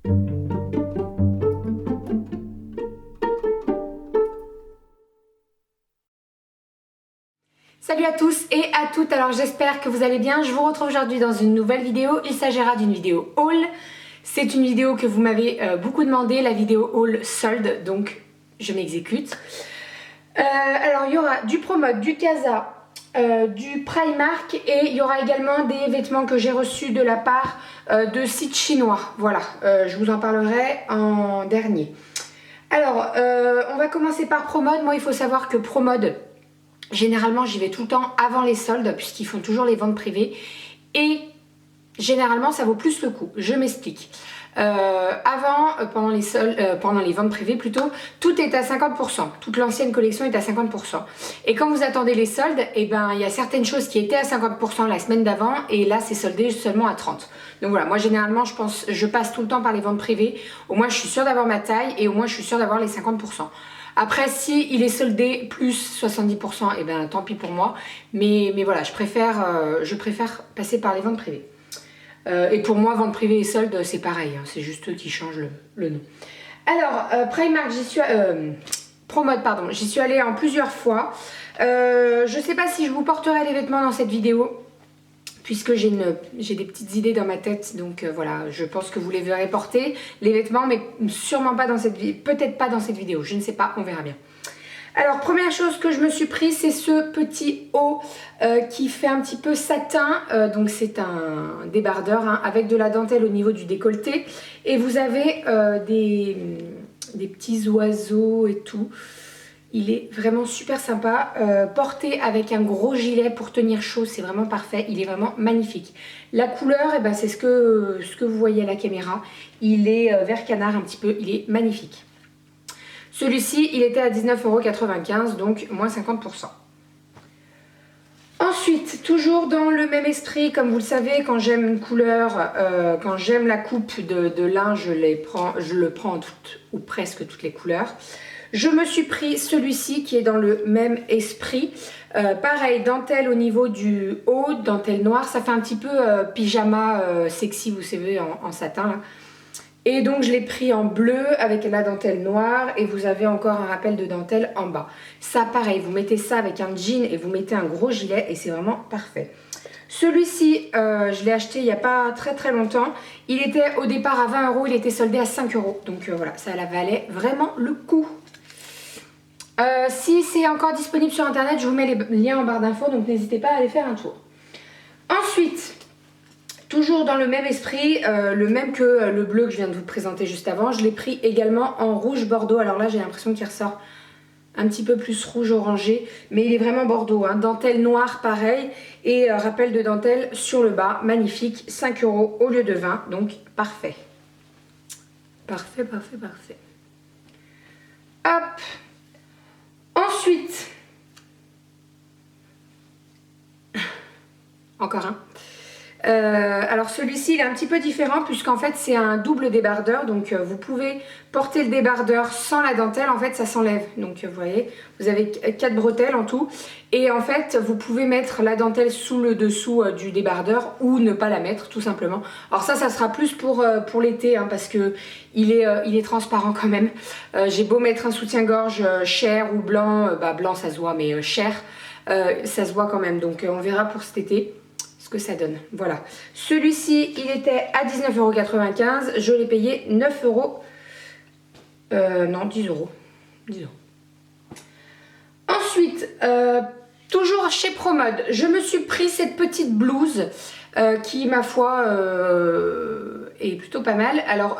Salut à tous et à toutes, alors j'espère que vous allez bien. Je vous retrouve aujourd'hui dans une nouvelle vidéo. Il s'agira d'une vidéo haul. C'est une vidéo que vous m'avez beaucoup demandé, la vidéo haul solde, donc je m'exécute. Alors il y aura du Promode, du Casa, du Primark et il y aura également des vêtements que j'ai reçus de la part de sites chinois. Voilà, je vous en parlerai en dernier. Alors, on va commencer par Promode. Moi, il faut savoir que Promode, généralement, j'y vais tout le temps avant les soldes puisqu'ils font toujours les ventes privées et généralement, ça vaut plus le coup. Je m'explique. Pendant les ventes privées plutôt, tout est à 50%. Toute l'ancienne collection est à 50%. Et quand vous attendez les soldes, eh ben, il y a certaines choses qui étaient à 50% la semaine d'avant et là, c'est soldé seulement à 30%. Donc voilà, moi généralement, je passe tout le temps par les ventes privées. Au moins, je suis sûre d'avoir ma taille et au moins, je suis sûre d'avoir les 50%. Après, si il est soldé plus 70%, eh ben, tant pis pour moi. Mais voilà, je préfère passer par les ventes privées. Et pour moi, vente privée et solde, c'est pareil. Hein, c'est juste eux qui changent le nom. Alors, Primark, Promode, pardon, j'y suis allée en plusieurs fois. Je ne sais pas si je vous porterai des vêtements dans cette vidéo, puisque j'ai des petites idées dans ma tête. Donc voilà, je pense que vous les verrez porter, les vêtements, mais sûrement pas dans cette vidéo. Peut-être pas dans cette vidéo, je ne sais pas, on verra bien. Alors, première chose que je me suis pris, c'est ce petit haut qui fait un petit peu satin. Donc, c'est un débardeur hein, avec de la dentelle au niveau du décolleté. Et vous avez des petits oiseaux et tout. Il est vraiment super sympa. Porté avec un gros gilet pour tenir chaud, c'est vraiment parfait. Il est vraiment magnifique. La couleur, eh ben, c'est ce que vous voyez à la caméra. Il est vert canard un petit peu. Il est magnifique. Celui-ci, il était à 19,95 €, donc moins 50%. Ensuite, toujours dans le même esprit, comme vous le savez, quand j'aime une couleur, quand j'aime la coupe de linge, je le prends en toutes ou presque toutes les couleurs. Je me suis pris celui-ci qui est dans le même esprit. Pareil, dentelle au niveau du haut, dentelle noire. Ça fait un petit peu pyjama sexy, vous savez, en satin là. Et donc je l'ai pris en bleu avec la dentelle noire et vous avez encore un rappel de dentelle en bas. Ça pareil, vous mettez ça avec un jean et vous mettez un gros gilet et c'est vraiment parfait. Celui-ci, je l'ai acheté il n'y a pas très longtemps. Il était au départ à 20 €, il était soldé à 5 €. Donc voilà, ça la valait vraiment le coup. Si c'est encore disponible sur internet, je vous mets les liens en barre d'infos, donc n'hésitez pas à aller faire un tour. Ensuite, toujours dans le même esprit, le même que le bleu que je viens de vous présenter juste avant, je l'ai pris également en rouge bordeaux. Alors là, j'ai l'impression qu'il ressort un petit peu plus rouge orangé, mais il est vraiment bordeaux. Hein. Dentelle noire, pareil, et rappel de dentelle sur le bas, magnifique, 5 € au lieu de 20, donc parfait. Parfait. Hop. Ensuite, encore un. Alors celui-ci il est un petit peu différent puisqu'en fait c'est un double débardeur, donc vous pouvez porter le débardeur sans la dentelle, en fait ça s'enlève, donc vous voyez vous avez 4 bretelles en tout et en fait vous pouvez mettre la dentelle sous le dessous du débardeur ou ne pas la mettre tout simplement. Alors ça sera plus pour l'été hein, parce que il est transparent quand même. J'ai beau mettre un soutien-gorge chair ou blanc, blanc ça se voit mais chair ça se voit quand même, donc on verra pour cet été ce que ça donne. Voilà. Celui-ci, il était à 19,95 €. Je l'ai payé 9 €. Non, 10 €. 10 €. Ensuite, toujours chez Promode, je me suis pris cette petite blouse qui, ma foi, est plutôt pas mal. Alors,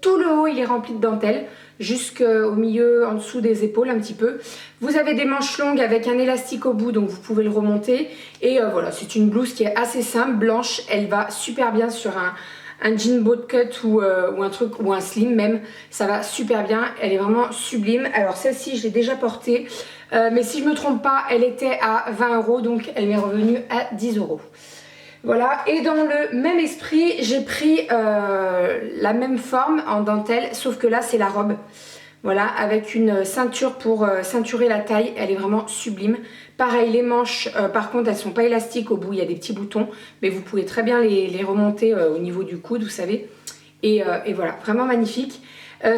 tout le haut, il est rempli de dentelle, jusqu'au milieu, en dessous des épaules un petit peu. Vous avez des manches longues avec un élastique au bout, donc vous pouvez le remonter. Et voilà, c'est une blouse qui est assez simple, blanche. Elle va super bien sur un jean boat cut ou un truc, ou un slim même. Ça va super bien, elle est vraiment sublime. Alors celle-ci, je l'ai déjà portée. Mais si je ne me trompe pas, elle était à 20 €, donc elle m'est revenue à 10 €. Voilà, et dans le même esprit, j'ai pris la même forme en dentelle, sauf que là c'est la robe. Voilà, avec une ceinture pour ceinturer la taille, elle est vraiment sublime. Pareil, les manches, par contre, elles sont pas élastiques, au bout il y a des petits boutons, mais vous pouvez très bien les remonter au niveau du coude, vous savez. Et voilà, vraiment magnifique.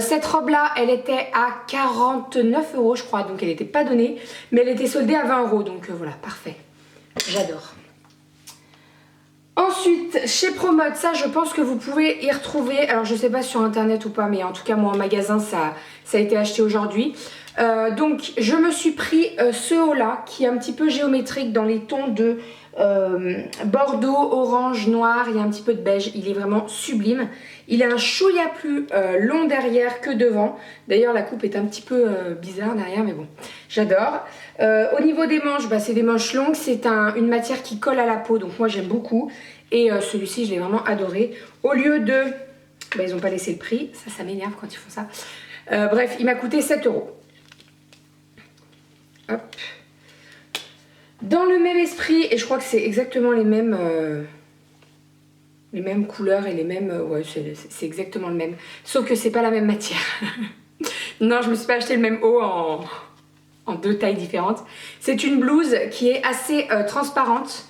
Cette robe là, elle était à 49 € je crois, donc elle n'était pas donnée, mais elle était soldée à 20 €, donc voilà, parfait. J'adore. Ensuite, chez Promode, ça je pense que vous pouvez y retrouver, alors je sais pas sur internet ou pas, mais en tout cas moi en magasin ça a été acheté aujourd'hui. Donc je me suis pris ce haut là qui est un petit peu géométrique dans les tons de bordeaux, orange, noir, il y a un petit peu de beige, il est vraiment sublime. Il a un chouïa plus long derrière que devant, d'ailleurs la coupe est un petit peu bizarre derrière mais bon, j'adore. Au niveau des manches, bah, c'est des manches longues, c'est une matière qui colle à la peau, donc moi j'aime beaucoup. Et celui-ci je l'ai vraiment adoré. Au lieu de... Bah, ils n'ont pas laissé le prix, ça m'énerve quand ils font ça. Bref, il m'a coûté 7 €. Hop. Dans le même esprit, et je crois que c'est exactement les mêmes couleurs et les mêmes... ouais, c'est exactement le même. Sauf que c'est pas la même matière. Non, je me suis pas acheté le même haut en deux tailles différentes. C'est une blouse qui est assez transparente.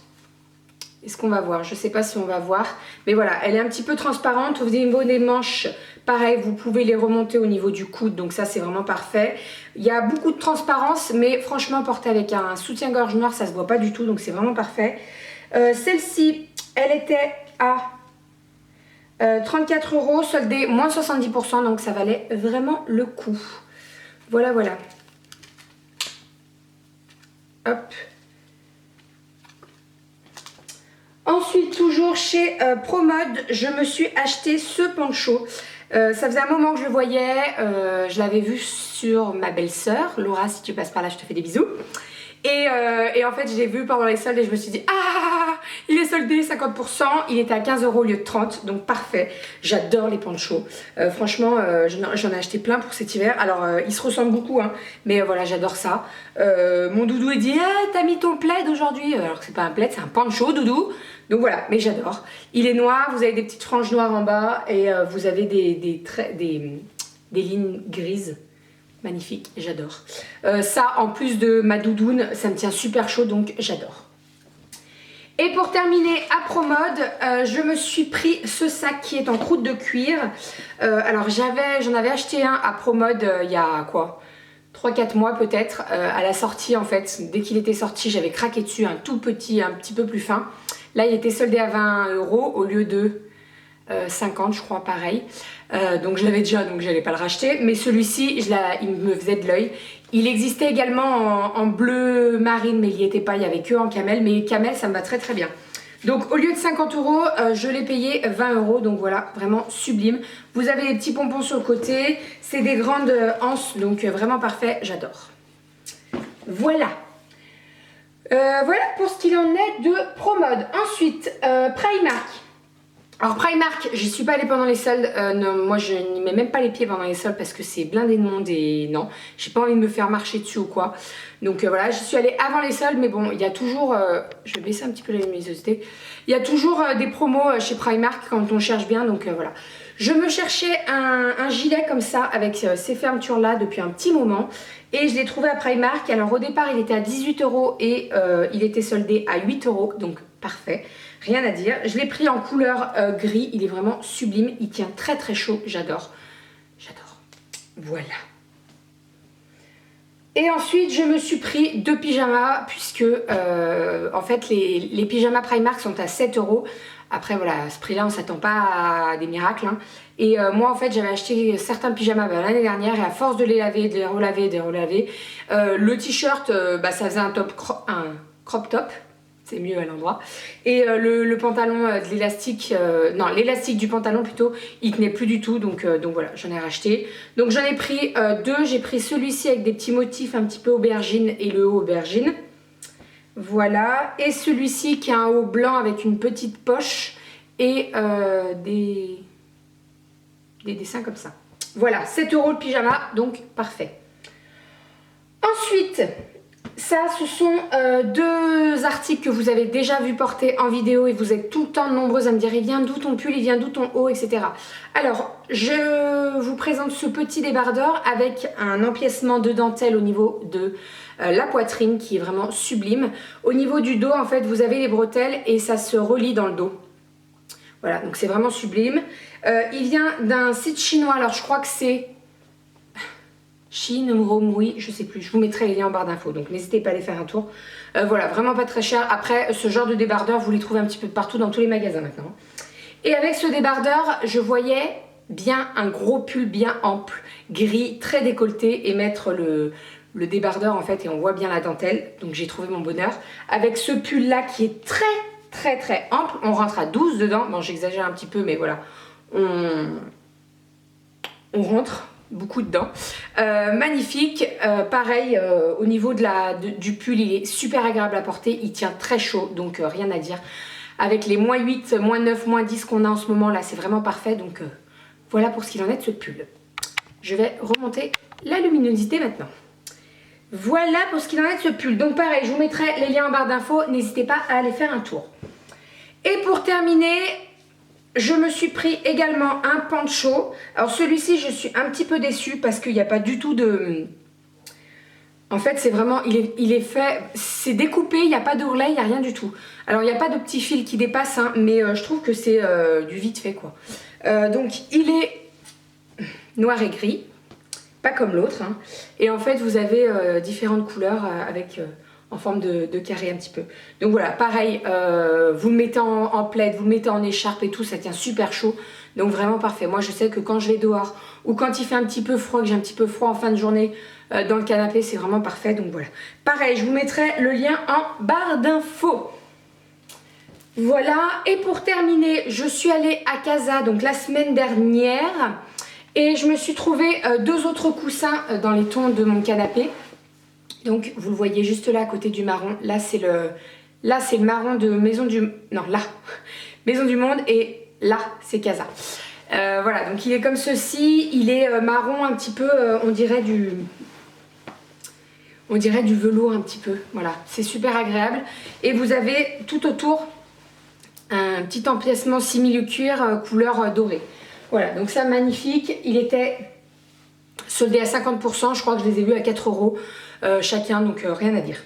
Est-ce qu'on va voir? Je sais pas si on va voir. Mais voilà, elle est un petit peu transparente. Au niveau des manches, pareil, vous pouvez les remonter au niveau du coude. Donc ça, c'est vraiment parfait. Il y a beaucoup de transparence, mais franchement, portée avec un soutien-gorge noir, ça se voit pas du tout. Donc c'est vraiment parfait. Celle-ci, elle était à 34 €, soldée moins 70%. Donc ça valait vraiment le coup. Voilà, voilà. Hop. Ensuite, toujours chez Promode, je me suis acheté ce poncho. Ça faisait un moment que je le voyais, je l'avais vu sur ma belle-sœur. Laura, si tu passes par là, je te fais des bisous. Et en fait, je l'ai vu pendant les soldes et je me suis dit, ah, il est soldé 50%, il était à 15 € au lieu de 30, donc parfait. J'adore les ponchos. Franchement, j'en ai acheté plein pour cet hiver. Alors, ils se ressemblent beaucoup, hein, mais voilà, j'adore ça. Mon doudou, il dit, ah, t'as mis ton plaid aujourd'hui. Alors que c'est pas un plaid, c'est un poncho, doudou. Donc voilà, mais j'adore. Il est noir, vous avez des petites franges noires en bas et vous avez des lignes grises. Magnifique, j'adore. Ça, en plus de ma doudoune, ça me tient super chaud, donc j'adore. Et pour terminer, à Promode, je me suis pris ce sac qui est en croûte de cuir. Alors, j'en avais acheté un à Promode il y a quoi, 3-4 mois peut-être, à la sortie en fait. Dès qu'il était sorti, j'avais craqué dessus, un tout petit, un petit peu plus fin. Là, il était soldé à 20 € au lieu de 50, je crois, pareil. Donc je l'avais déjà, donc j'allais pas le racheter. Mais celui-ci, il me faisait de l'œil. Il existait également en bleu marine, mais il n'y était pas, il n'y avait que en camel. Mais camel, ça me va très très bien. Donc au lieu de 50 €, je l'ai payé 20 €. Donc voilà, vraiment sublime. Vous avez des petits pompons sur le côté. C'est des grandes anses, donc vraiment parfait, j'adore. Voilà. Voilà pour ce qu'il en est de Promode. Ensuite, Primark. Alors Primark, j'y suis pas allée pendant les soldes, non, moi je n'y mets même pas les pieds pendant les soldes parce que c'est blindé de monde et non, j'ai pas envie de me faire marcher dessus ou quoi. Donc voilà, j'y suis allée avant les soldes, mais bon, il y a toujours, je vais baisser un petit peu la luminosité, il y a toujours des promos chez Primark quand on cherche bien, donc voilà. Je me cherchais un gilet comme ça avec ces fermetures là depuis un petit moment et je l'ai trouvé à Primark. Alors au départ il était à 18 € et il était soldé à 8 €, donc parfait. Rien à dire. Je l'ai pris en couleur gris. Il est vraiment sublime. Il tient très très chaud. J'adore. J'adore. Voilà. Et ensuite, je me suis pris 2 pyjamas puisque en fait, les pyjamas Primark sont à 7 €. Après, voilà, à ce prix-là, on ne s'attend pas à des miracles. Hein. Et moi, en fait, j'avais acheté certains pyjamas l'année dernière et à force de les laver, de les relaver, de les relaver, le t-shirt, ça faisait un crop top. C'est mieux à l'endroit. Et le pantalon de l'élastique, non, l'élastique du pantalon plutôt, il tenait plus du tout. Donc voilà, j'en ai racheté. Donc j'en ai pris 2. J'ai pris celui-ci avec des petits motifs un petit peu aubergine et le haut aubergine. Voilà. Et celui-ci qui a un haut blanc avec une petite poche et des dessins comme ça. Voilà, 7 € le pyjama, donc parfait. Ensuite... ça, ce sont 2 articles que vous avez déjà vu porter en vidéo et vous êtes tout le temps nombreuses à me dire il vient d'où ton pull, il vient d'où ton haut, etc. Alors, je vous présente ce petit débardeur avec un empiècement de dentelle au niveau de la poitrine qui est vraiment sublime. Au niveau du dos, en fait, vous avez les bretelles et ça se relie dans le dos. Voilà, donc c'est vraiment sublime. Il vient d'un site chinois, alors je crois que c'est Shin-Romui, je sais plus, je vous mettrai les liens en barre d'infos, donc n'hésitez pas à aller faire un tour. Voilà, vraiment pas très cher. Après, ce genre de débardeur, vous les trouvez un petit peu partout dans tous les magasins maintenant. Et avec ce débardeur, je voyais bien un gros pull bien ample, gris, très décolleté, et mettre le débardeur en fait, et on voit bien la dentelle, donc j'ai trouvé mon bonheur. Avec ce pull là qui est très ample, on rentre à 12 dedans, bon j'exagère un petit peu, mais voilà, on rentre beaucoup dedans. Magnifique, pareil au niveau du pull, il est super agréable à porter, il tient très chaud, donc rien à dire. Avec les -8, -9, -10 qu'on a en ce moment là, c'est vraiment parfait, donc voilà pour ce qu'il en est de ce pull. Je vais remonter la luminosité maintenant. Voilà pour ce qu'il en est de ce pull. Donc pareil, je vous mettrai les liens en barre d'infos, n'hésitez pas à aller faire un tour. Et pour terminer, je me suis pris également un poncho. Alors celui-ci, je suis un petit peu déçue parce qu'il n'y a pas du tout de... En fait, c'est vraiment, il est fait, c'est découpé, il n'y a pas d'ourlet, il n'y a rien du tout. Alors, il n'y a pas de petits fils qui dépassent, hein, mais je trouve que c'est du vite fait, quoi. Donc, il est noir et gris, pas comme l'autre. Hein. Et en fait, vous avez différentes couleurs avec en forme de carré un petit peu. Donc voilà, pareil, vous le mettez en plaid, vous le mettez en écharpe et tout, ça tient super chaud. Donc vraiment parfait. Moi, je sais que quand je vais dehors ou quand il fait un petit peu froid, que j'ai un petit peu froid en fin de journée dans le canapé, c'est vraiment parfait. Donc voilà. Pareil, je vous mettrai le lien en barre d'infos. Voilà. Et pour terminer, je suis allée à Casa donc la semaine dernière et je me suis trouvé deux autres coussins dans les tons de mon canapé. Donc vous le voyez juste là à côté du marron. Là c'est le marron de Maison du... Non, là. Maison du Monde et là c'est Casa. Voilà, donc il est comme ceci. Il est marron un petit peu, on dirait du velours un petit peu. Voilà, c'est super agréable. Et vous avez tout autour un petit empiècement simili-cuir couleur dorée. Voilà, donc ça magnifique. Il était soldé à 50%. Je crois que je les ai vus à 4 € chacun, donc rien à dire.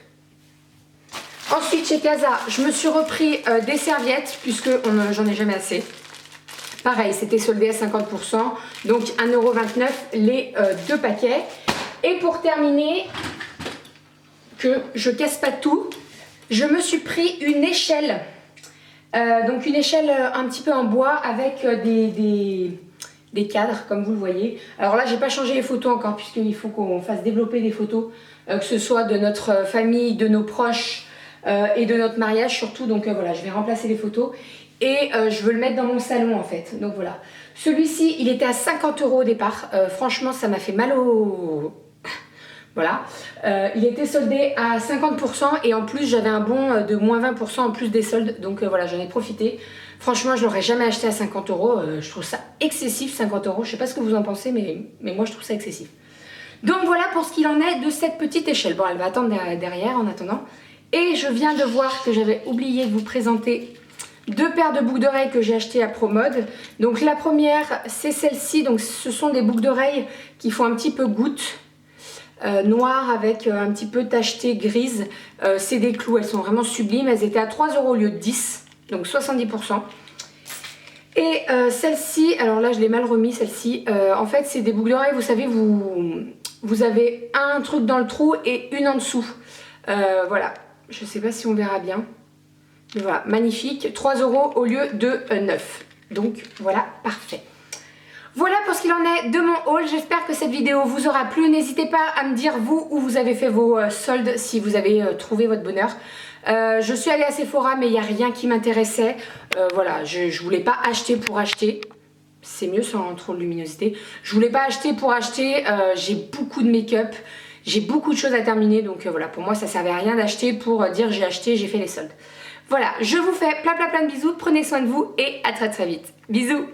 Ensuite chez Casa, je me suis repris des serviettes puisque j'en ai jamais assez. Pareil, c'était soldé à 50%, donc 1,29 € les deux paquets. Et pour terminer, que je casse pas tout, je me suis pris une échelle. Donc une échelle un petit peu en bois avec des cadres comme vous le voyez. Alors là j'ai pas changé les photos encore puisqu'il faut qu'on fasse développer des photos que ce soit de notre famille, de nos proches et de notre mariage surtout. Donc voilà, je vais remplacer les photos et je veux le mettre dans mon salon en fait. Donc voilà, celui-ci il était à 50 € au départ. Franchement ça m'a fait mal au... Voilà, il était soldé à 50% et en plus j'avais un bon de -20% en plus des soldes, donc voilà, j'en ai profité. Franchement, je l'aurais jamais acheté à 50 €, je trouve ça excessif 50 €, je sais pas ce que vous en pensez, mais moi je trouve ça excessif. Donc voilà pour ce qu'il en est de cette petite échelle. Bon, elle va attendre derrière en attendant. Et je viens de voir que j'avais oublié de vous présenter deux paires de boucles d'oreilles que j'ai achetées à ProMode. Donc la première, c'est celle-ci, donc ce sont des boucles d'oreilles qui font un petit peu goutte. Noire avec un petit peu tacheté grise, c'est des clous, elles sont vraiment sublimes, elles étaient à 3 € au lieu de 10, donc 70%. Et celle-ci, alors là je l'ai mal remis celle-ci, en fait c'est des boucles d'oreilles, vous savez, vous avez un truc dans le trou et une en dessous, voilà, je sais pas si on verra bien, mais voilà, magnifique, 3 € au lieu de 9, donc voilà, parfait. Voilà pour ce qu'il en est de mon haul, j'espère que cette vidéo vous aura plu. N'hésitez pas à me dire vous où vous avez fait vos soldes, si vous avez trouvé votre bonheur. Je suis allée à Sephora mais il n'y a rien qui m'intéressait. Voilà, je voulais pas acheter pour acheter. C'est mieux sans trop de luminosité. Je voulais pas acheter pour acheter, j'ai beaucoup de make-up, j'ai beaucoup de choses à terminer. Donc voilà, pour moi ça servait à rien d'acheter pour dire j'ai acheté, j'ai fait les soldes. Voilà, je vous fais plein de bisous, prenez soin de vous et à très vite. Bisous.